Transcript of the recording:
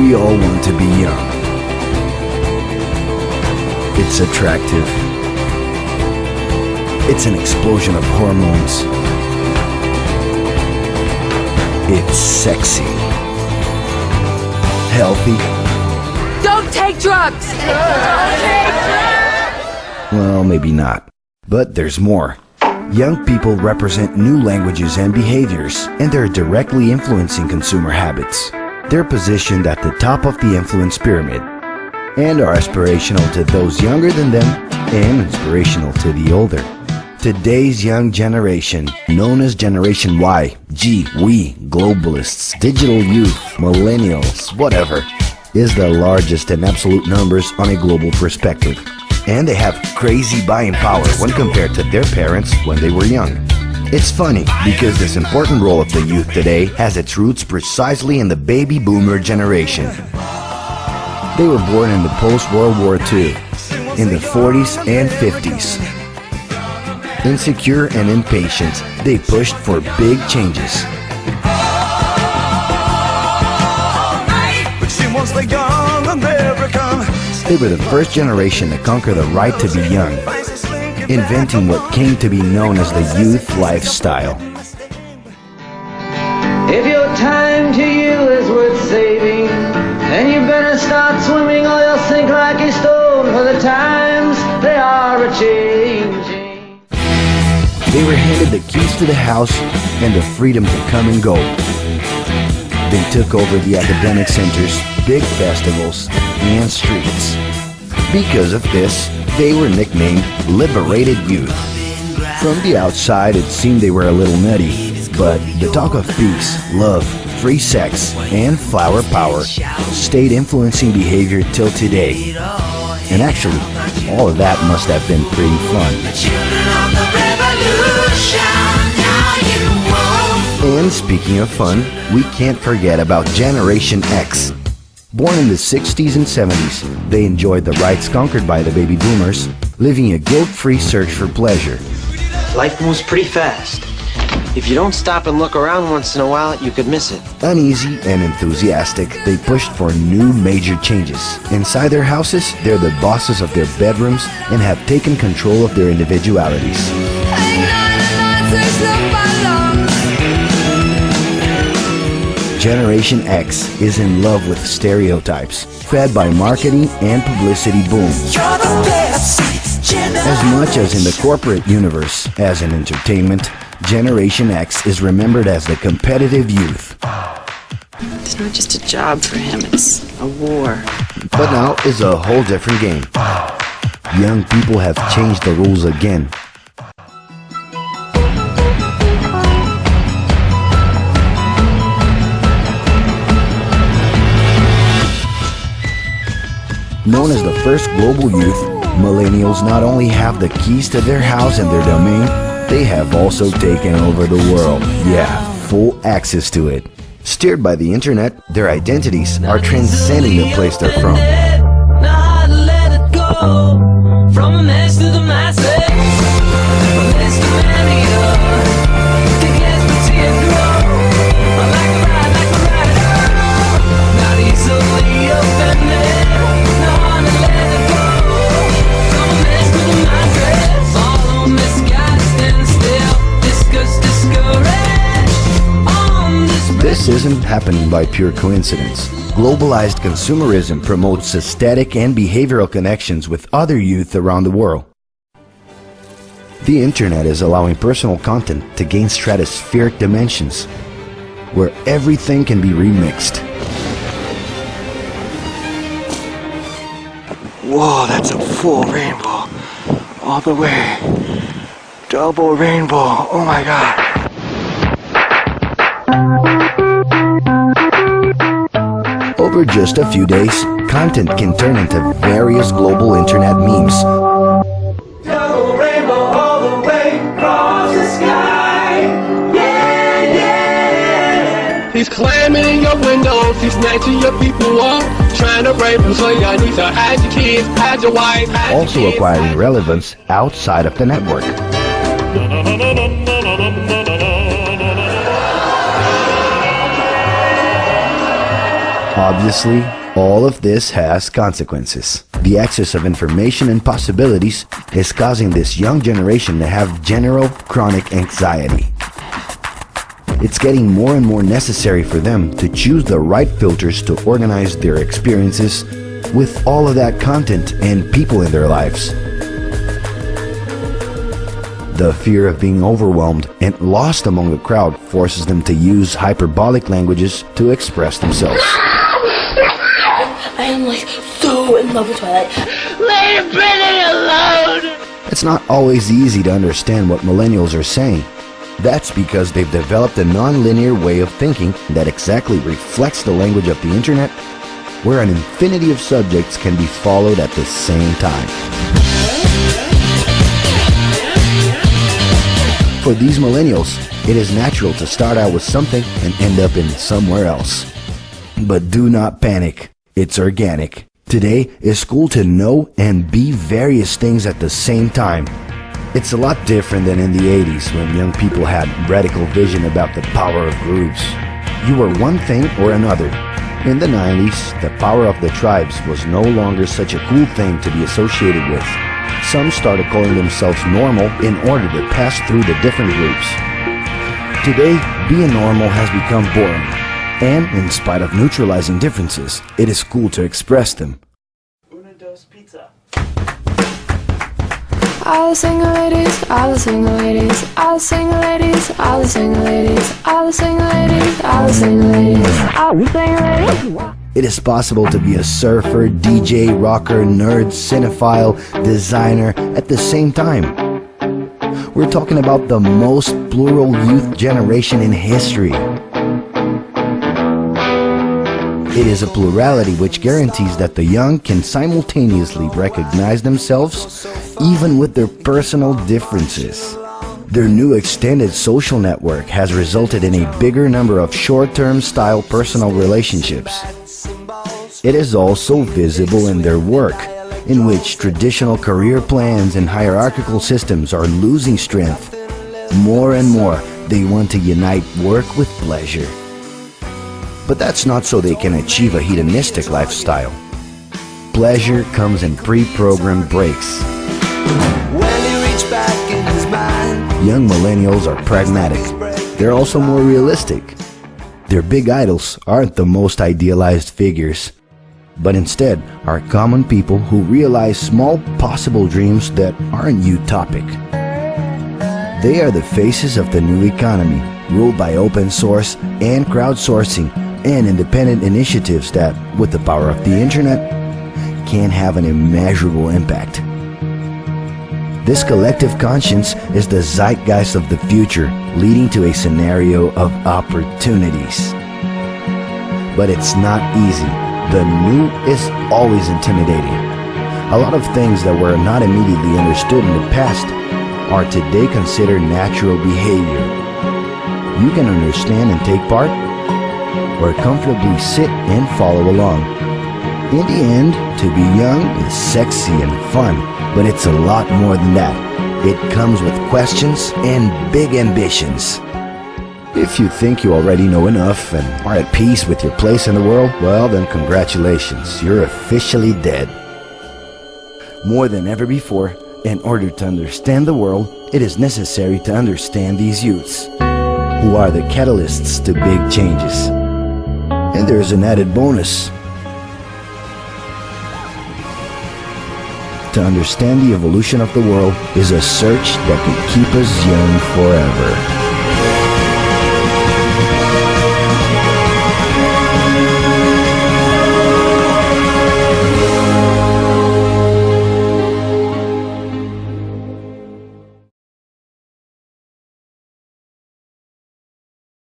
We all want to be young. It's attractive. It's an explosion of hormones. It's sexy. Healthy. Don't take drugs! Don't take drugs! Well, maybe not. But there's more. Young people represent new languages and behaviors, and they're directly influencing consumer habits. They're positioned at the top of the influence pyramid, and are aspirational to those younger than them, and inspirational to the older. Today's young generation, known as Generation Y, G, we, globalists, digital youth, millennials, whatever, is the largest in absolute numbers on a global perspective. And they have crazy buying power when compared to their parents when they were young. It's funny because this important role of the youth today has its roots precisely in the baby boomer generation. They were born in the post-World War II, in the 40s and 50s. Insecure and impatient, they pushed for big changes. They were the first generation to conquer the right to be young, inventing what came to be known as the youth lifestyle. If your time to you is worth saving, then you better start swimming or you'll sink like a stone, for the times they are a-changing. They were handed the keys to the house and the freedom to come and go. They took over the academic centers, big festivals, and streets. Because of this, they were nicknamed Liberated Youth. From the outside, it seemed they were a little nutty, but the talk of peace, love, free sex, and flower power stayed influencing behavior till today. And actually, all of that must have been pretty fun. And speaking of fun, we can't forget about Generation X. Born in the 60s and 70s, they enjoyed the rights conquered by the baby boomers, living a guilt-free search for pleasure. Life moves pretty fast. If you don't stop and look around once in a while, you could miss it. Uneasy and enthusiastic, they pushed for new major changes. Inside their houses, they're the bosses of their bedrooms and have taken control of their individualities. Generation X is in love with stereotypes, fed by marketing and publicity boom. As much as in the corporate universe as in entertainment, Generation X is remembered as the competitive youth. It's not just a job for him, it's a war. But now is a whole different game. Young people have changed the rules again. Known as the first global youth, millennials not only have the keys to their house and their domain, they have also taken over the world. Yeah, full access to it. Steered by the internet, their identities are transcending the place they're from. This isn't happening by pure coincidence. Globalized consumerism promotes aesthetic and behavioral connections with other youth around the world. The internet is allowing personal content to gain stratospheric dimensions, where everything can be remixed. Whoa, that's a full rainbow. All the way. Double rainbow. Oh my God. Over just a few days, content can turn into various global internet memes. Double rainbow all the way across the sky. Yeah, yeah. He's climbing in your windows, he's snatching your people up, trying to rape them, so y'all need to hide your kids, hide your wife, hide your Also kids. acquiring relevance outside of the network. Obviously, all of this has consequences. The excess of information and possibilities is causing this young generation to have general chronic anxiety. It's getting more and more necessary for them to choose the right filters to organize their experiences with all of that content and people in their lives. The fear of being overwhelmed and lost among the crowd forces them to use hyperbolic languages to express themselves. I am like so in love with Twilight. Leave Britney alone! It's not always easy to understand what millennials are saying. That's because they've developed a non-linear way of thinking that exactly reflects the language of the internet, where an infinity of subjects can be followed at the same time. For these millennials, it is natural to start out with something and end up in somewhere else. But do not panic. It's organic. Today, it's cool to know and be various things at the same time. It's a lot different than in the 80s when young people had radical vision about the power of groups. You were one thing or another. In the 90s, the power of the tribes was no longer such a cool thing to be associated with. Some started calling themselves normal in order to pass through the different groups. Today, being normal has become boring. And in spite of neutralizing differences, it is cool to express them. Una, dos, pizza. All the single ladies, all the single ladies, all the single ladies, all the single ladies, all the single ladies, all the single ladies, all the single ladies. It is possible to be a surfer, DJ, rocker, nerd, cinephile, designer at the same time. We're talking about the most plural youth generation in history. It is a plurality which guarantees that the young can simultaneously recognize themselves even with their personal differences. Their new extended social network has resulted in a bigger number of short-term style personal relationships. It is also visible in their work, in which traditional career plans and hierarchical systems are losing strength. More and more, they want to unite work with pleasure. But that's not so they can achieve a hedonistic lifestyle. Pleasure comes in pre-programmed breaks. Young millennials are pragmatic. They're also more realistic. Their big idols aren't the most idealized figures, but instead are common people who realize small possible dreams that aren't utopic. They are the faces of the new economy, ruled by open source and crowdsourcing and independent initiatives that, with the power of the internet, can have an immeasurable impact. This collective conscience is the zeitgeist of the future, leading to a scenario of opportunities. But it's not easy. The new is always intimidating. A lot of things that were not immediately understood in the past are today considered natural behavior. You can understand and take part, or comfortably sit and follow along. In the end, to be young is sexy and fun, but it's a lot more than that. It comes with questions and big ambitions. If you think you already know enough and are at peace with your place in the world, well then congratulations, you're officially dead. More than ever before, in order to understand the world, it is necessary to understand these youths, who are the catalysts to big changes. And there's an added bonus. To understand the evolution of the world is a search that could keep us young forever.